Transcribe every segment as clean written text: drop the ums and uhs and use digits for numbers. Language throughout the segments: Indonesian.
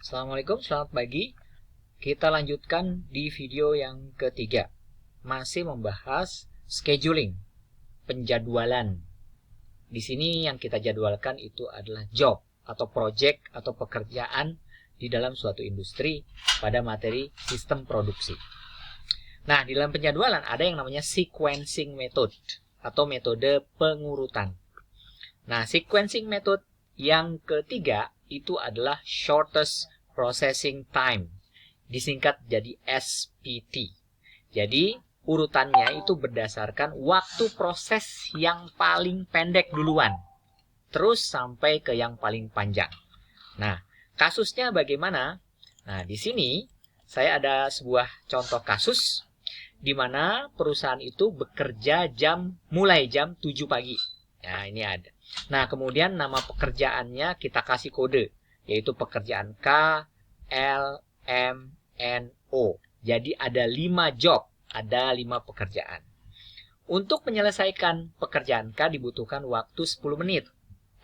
Assalamualaikum, selamat pagi. Kita lanjutkan di video yang ketiga. Masih membahas scheduling, penjadwalan. Di sini yang kita jadwalkan itu adalah job atau project atau pekerjaan di dalam suatu industri pada materi sistem produksi. Nah, di dalam penjadwalan ada yang namanya sequencing method atau metode pengurutan. Nah, sequencing method yang ketiga itu adalah shortest processing time, disingkat jadi SPT. Jadi, urutannya itu berdasarkan waktu proses yang paling pendek duluan, terus sampai ke yang paling panjang. Nah, kasusnya bagaimana? Nah, di sini saya ada sebuah contoh kasus di mana perusahaan itu bekerja mulai jam 7 pagi. Nah, ini ada. Nah, kemudian nama pekerjaannya kita kasih kode, yaitu pekerjaan K, L, M, N, O. Jadi ada 5 job, ada 5 pekerjaan. Untuk menyelesaikan pekerjaan K dibutuhkan waktu 10 menit,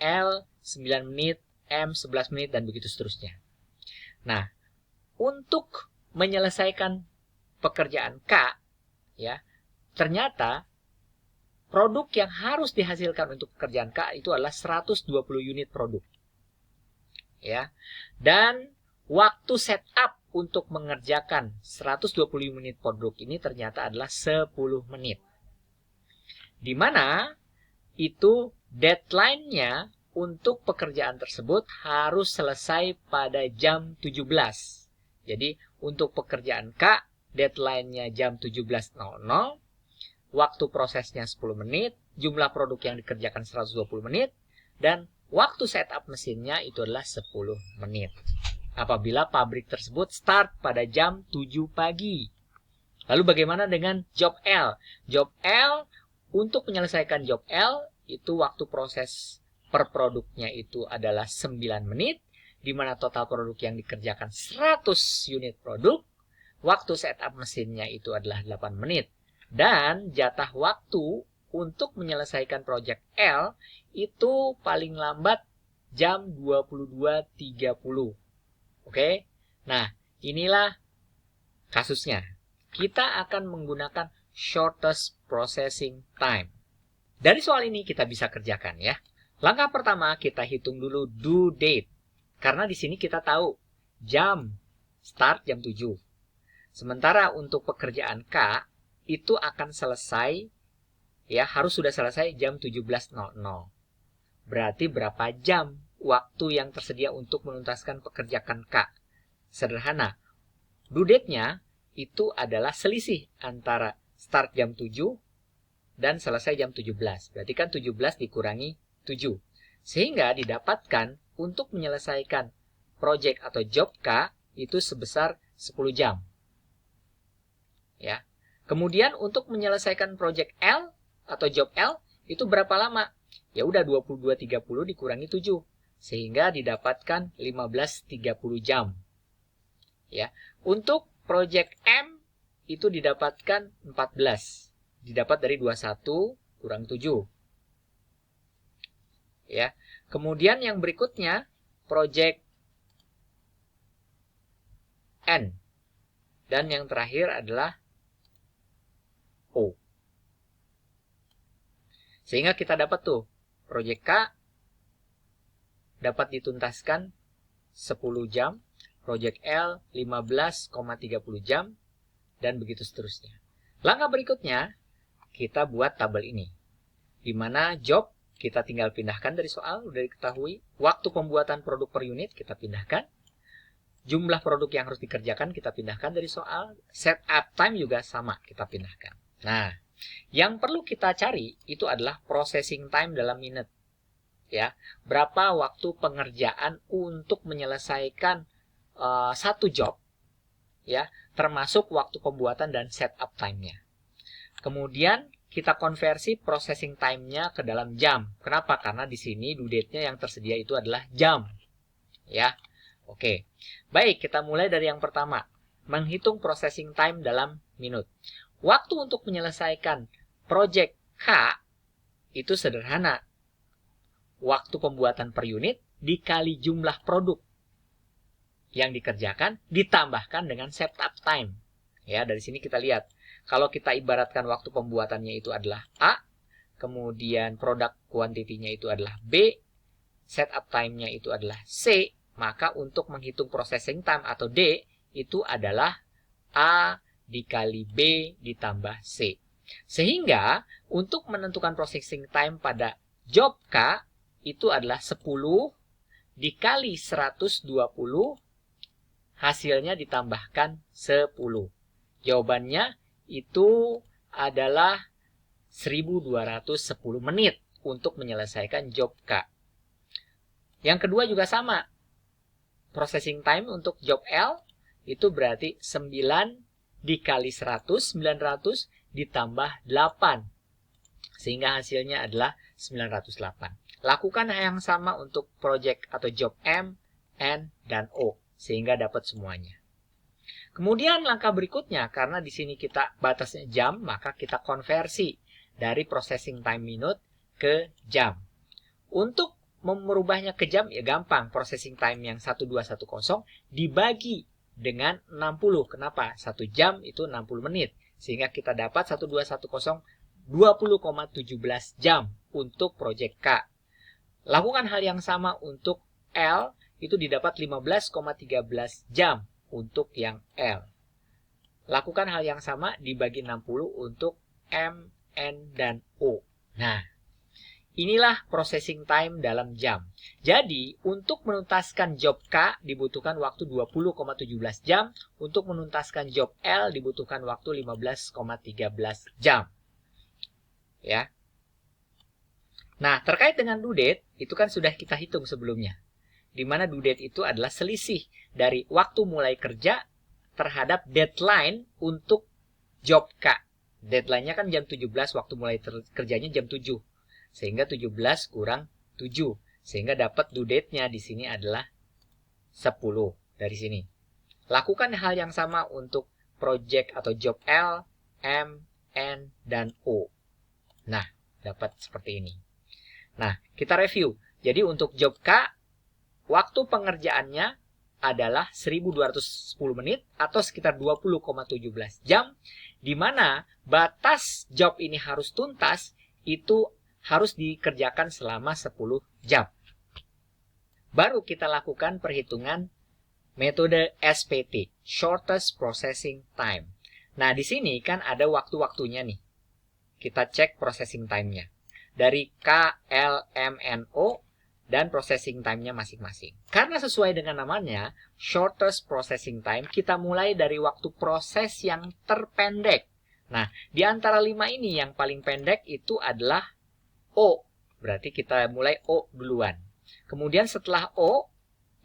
L 9 menit, M 11 menit, dan begitu seterusnya. Nah, untuk menyelesaikan pekerjaan K, ya, ternyata produk yang harus dihasilkan untuk pekerjaan K itu adalah 120 unit produk. Ya. Dan waktu setup untuk mengerjakan 120 unit produk ini ternyata adalah 10 menit. Di mana itu deadline-nya untuk pekerjaan tersebut harus selesai pada jam 17. Jadi untuk pekerjaan K, deadline-nya jam 17.00, waktu prosesnya 10 menit, jumlah produk yang dikerjakan 120 menit, dan waktu setup mesinnya itu adalah 10 menit. Apabila pabrik tersebut start pada jam 7 pagi. Lalu bagaimana dengan job L? Job L, untuk menyelesaikan job L, itu waktu proses per produknya itu adalah 9 menit, di mana total produk yang dikerjakan 100 unit produk, waktu setup mesinnya itu adalah 8 menit. Dan jatah waktu untuk menyelesaikan project L itu paling lambat jam 22.30. Oke? Nah, inilah kasusnya. Kita akan menggunakan shortest processing time. Dari soal ini kita bisa kerjakan ya. Langkah pertama kita hitung dulu due date. Karena di sini kita tahu jam start jam 7. Sementara untuk pekerjaan K itu akan selesai, ya harus sudah selesai jam 17.00. Berarti berapa jam waktu yang tersedia untuk menuntaskan pekerjaan K? Sederhana. Due date-nya itu adalah selisih antara start jam 7 dan selesai jam 17. Berarti kan 17 dikurangi 7. Sehingga didapatkan untuk menyelesaikan project atau job K itu sebesar 10 jam. Ya. Kemudian untuk menyelesaikan project L atau job L itu berapa lama? Ya udah 22.30 dikurangi 7 sehingga didapatkan 15.30 jam. Ya. Untuk project M itu didapatkan 14. Didapat dari 21 kurang 7. Ya. Kemudian yang berikutnya project N. Dan yang terakhir adalah O. Sehingga kita dapat tuh, proyek K dapat dituntaskan 10 jam, proyek L 15,30 jam, dan begitu seterusnya. Langkah berikutnya, kita buat tabel ini. Di mana job kita tinggal pindahkan dari soal, sudah diketahui. Waktu pembuatan produk per unit kita pindahkan. Jumlah produk yang harus dikerjakan kita pindahkan dari soal. Setup time juga sama, kita pindahkan. Nah, yang perlu kita cari itu adalah processing time dalam minute. Ya, berapa waktu pengerjaan untuk menyelesaikan satu job, ya, termasuk waktu pembuatan dan setup time-nya. Kemudian kita konversi processing time-nya ke dalam jam. Kenapa? Karena di sini due date-nya yang tersedia itu adalah jam. Ya, oke. Baik, kita mulai dari yang pertama. Menghitung processing time dalam minute. Waktu untuk menyelesaikan project K itu sederhana. Waktu pembuatan per unit dikali jumlah produk. yang dikerjakan ditambahkan dengan setup time. Ya, dari sini kita lihat. Kalau kita ibaratkan waktu pembuatannya itu adalah A, kemudian produk kuantitinya itu adalah B, setup time-nya itu adalah C, maka untuk menghitung processing time atau D itu adalah A dikali B ditambah C. Sehingga untuk menentukan processing time pada job K itu adalah 10 dikali 120, hasilnya ditambahkan 10. Jawabannya itu adalah 1210 menit untuk menyelesaikan job K. Yang kedua juga sama. Processing time untuk job L itu berarti 9 dikali 100, 900 ditambah 8. Sehingga hasilnya adalah 908. Lakukan yang sama untuk project atau job M, N, dan O. Sehingga dapat semuanya. Kemudian langkah berikutnya, karena di sini kita batasnya jam, maka kita konversi dari processing time minute ke jam. Untuk merubahnya ke jam, ya gampang. Processing time yang 1210 dibagi dengan 60. Kenapa? 1 jam itu 60 menit. Sehingga kita dapat 1210 20,17 jam untuk project K. Lakukan hal yang sama untuk L, itu didapat 15,13 jam untuk yang L. Lakukan hal yang sama dibagi 60 untuk M, N, dan O. Nah, inilah processing time dalam jam. Jadi, untuk menuntaskan job K dibutuhkan waktu 20,17 jam. Untuk menuntaskan job L dibutuhkan waktu 15,13 jam. Ya. Nah, terkait dengan due date, itu kan sudah kita hitung sebelumnya. Di mana due date itu adalah selisih dari waktu mulai kerja terhadap deadline untuk job K. Deadline-nya kan jam 17, waktu mulai kerjanya jam 7. Sehingga 17 kurang 7. Sehingga dapat due date-nya di sini adalah 10 dari sini. Lakukan hal yang sama untuk project atau job L, M, N, dan O. Nah, dapat seperti ini. Nah, kita review. Jadi untuk job K, waktu pengerjaannya adalah 1210 menit atau sekitar 20,17 jam, di mana batas job ini harus tuntas itu harus dikerjakan selama 10 jam. Baru kita lakukan perhitungan metode SPT, Shortest Processing Time. Nah, di sini kan ada waktu-waktunya nih. Kita cek processing time-nya. Dari K, L, M, N, O, dan processing time-nya masing-masing. Karena sesuai dengan namanya, shortest processing time, kita mulai dari waktu proses yang terpendek. Nah, di antara 5 ini yang paling pendek itu adalah O. Berarti kita mulai O duluan. Kemudian setelah O,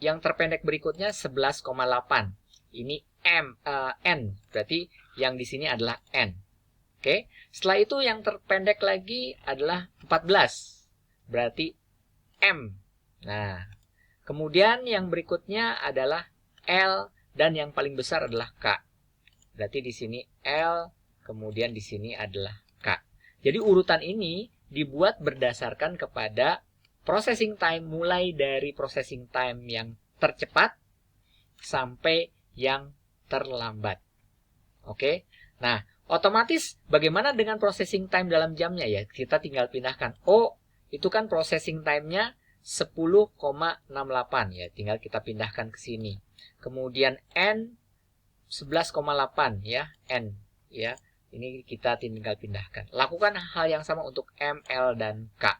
yang terpendek berikutnya 11,8. Ini N. Berarti yang di sini adalah N. Oke. Setelah itu yang terpendek lagi adalah 14. Berarti M. Nah, kemudian yang berikutnya adalah L dan yang paling besar adalah K. Berarti di sini L, kemudian di sini adalah K. Jadi urutan ini dibuat berdasarkan kepada processing time mulai dari processing time yang tercepat sampai yang terlambat. Oke. Nah, otomatis bagaimana dengan processing time dalam jamnya ya? Kita tinggal pindahkan. O itu kan processing time-nya 10,68 ya. Tinggal kita pindahkan ke sini. Kemudian N 11,8 ya. N ya. Ini kita tinggal pindahkan. Lakukan hal yang sama untuk M, L, dan K.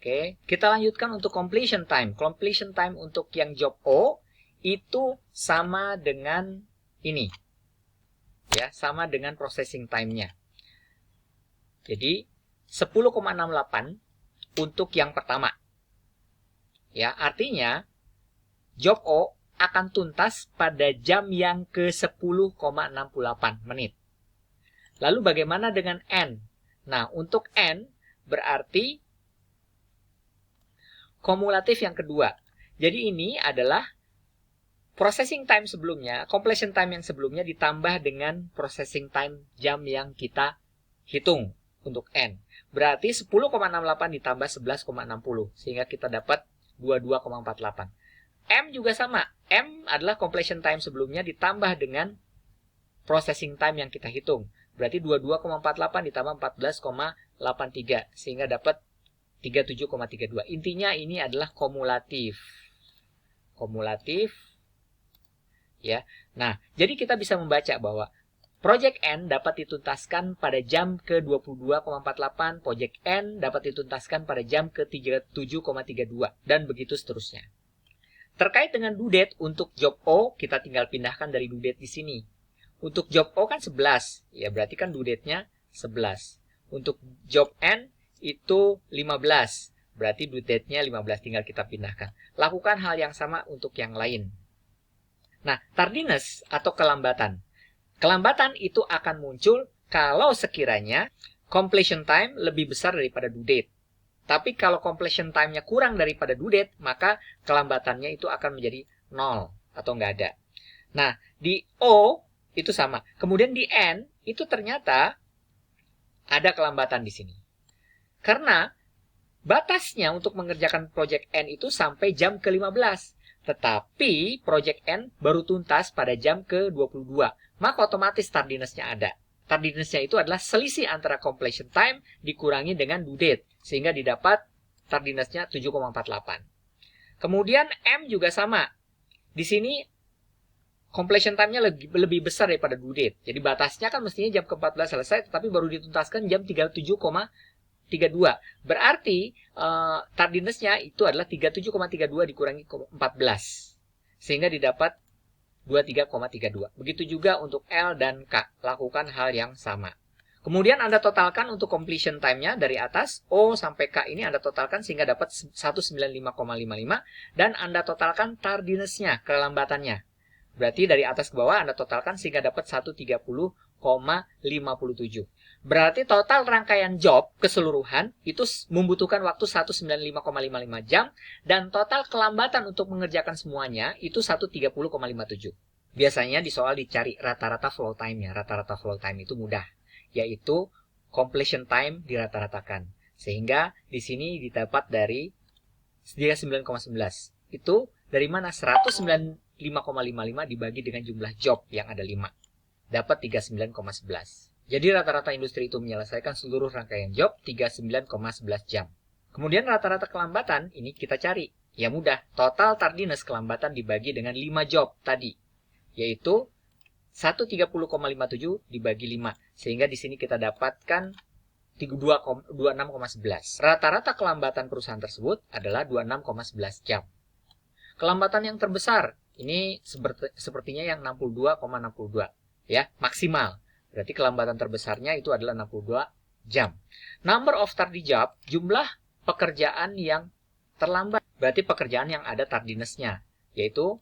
Oke, kita lanjutkan untuk completion time. Completion time untuk yang job O itu sama dengan ini. Ya, sama dengan processing time-nya. Jadi 10,68 untuk yang pertama. Ya, artinya job O akan tuntas pada jam yang ke-10,68 menit. Lalu bagaimana dengan N? Nah, untuk N berarti kumulatif yang kedua. Jadi ini adalah processing time sebelumnya, completion time yang sebelumnya ditambah dengan processing time jam yang kita hitung untuk N. Berarti 10,68 ditambah 11,60. Sehingga kita dapat 22,48. M juga sama. M adalah completion time sebelumnya ditambah dengan processing time yang kita hitung. Berarti 22,48 ditambah 14,83 sehingga dapat 37,32. Intinya ini adalah kumulatif. Kumulatif ya. Nah, jadi kita bisa membaca bahwa Project N dapat dituntaskan pada jam ke-22,48, Project N dapat dituntaskan pada jam ke-37,32, dan begitu seterusnya. Terkait dengan due date untuk job O, kita tinggal pindahkan dari due date di sini. Untuk job O kan 11, ya berarti kan due date-nya 11. Untuk job N itu 15, berarti due date-nya 15, tinggal kita pindahkan. Lakukan hal yang sama untuk yang lain. Nah, tardiness atau kelambatan. Kelambatan itu akan muncul kalau sekiranya completion time lebih besar daripada due date. Tapi kalau completion time-nya kurang daripada due date, maka kelambatannya itu akan menjadi 0 atau nggak ada. Nah, di O itu sama. Kemudian di N itu ternyata ada kelambatan di sini. Karena batasnya untuk mengerjakan project N itu sampai jam ke-15. Tetapi project N baru tuntas pada jam ke-22. Maka otomatis tardiness-nya ada. Tardiness-nya itu adalah selisih antara completion time dikurangi dengan due date. Sehingga didapat tardiness-nya 7,48. Kemudian M juga sama. Di sini completion time-nya lebih besar daripada due date. Jadi batasnya kan mestinya jam ke-14 selesai, tetapi baru dituntaskan jam 37,32. Berarti tardiness-nya itu adalah 37,32 dikurangi 14. Sehingga didapat 23,32. Begitu juga untuk L dan K. Lakukan hal yang sama. Kemudian Anda totalkan untuk completion time-nya dari atas. O sampai K ini Anda totalkan sehingga dapat 195,55. Dan Anda totalkan tardiness-nya, kelambatannya. Berarti dari atas ke bawah Anda totalkan sehingga dapat 130,57. Berarti total rangkaian job keseluruhan itu membutuhkan waktu 195,55 jam. Dan total kelambatan untuk mengerjakan semuanya itu 130,57. Biasanya di soal dicari rata-rata flow time-nya. Rata-rata flow time itu mudah. Yaitu completion time dirata-ratakan. Sehingga di sini didapat dari 39,11. Itu dari mana? 195,55 dibagi dengan jumlah job yang ada 5. Dapat 39,11. Jadi rata-rata industri itu menyelesaikan seluruh rangkaian job 39,11 jam. Kemudian rata-rata kelambatan ini kita cari. Ya mudah, total tardiness kelambatan dibagi dengan 5 job tadi. Yaitu 130,57 dibagi 5. Sehingga di sini kita dapatkan 26,11. Rata-rata kelambatan perusahaan tersebut adalah 26,11 jam. Kelambatan yang terbesar, ini sepertinya yang 62,62. Ya, maksimal. Berarti kelambatan terbesarnya itu adalah 62 jam. Number of tardy job, jumlah pekerjaan yang terlambat. Berarti pekerjaan yang ada tardiness-nya. Yaitu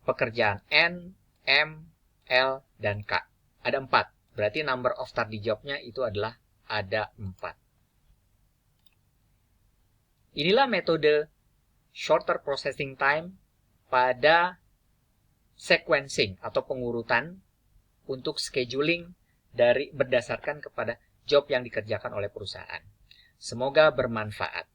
pekerjaan N, M, L, dan K. Ada 4. Berarti number of tardy job-nya itu adalah ada 4. Inilah metode shorter processing time pada sequencing atau pengurutan untuk scheduling berdasarkan kepada job yang dikerjakan oleh perusahaan. Semoga bermanfaat.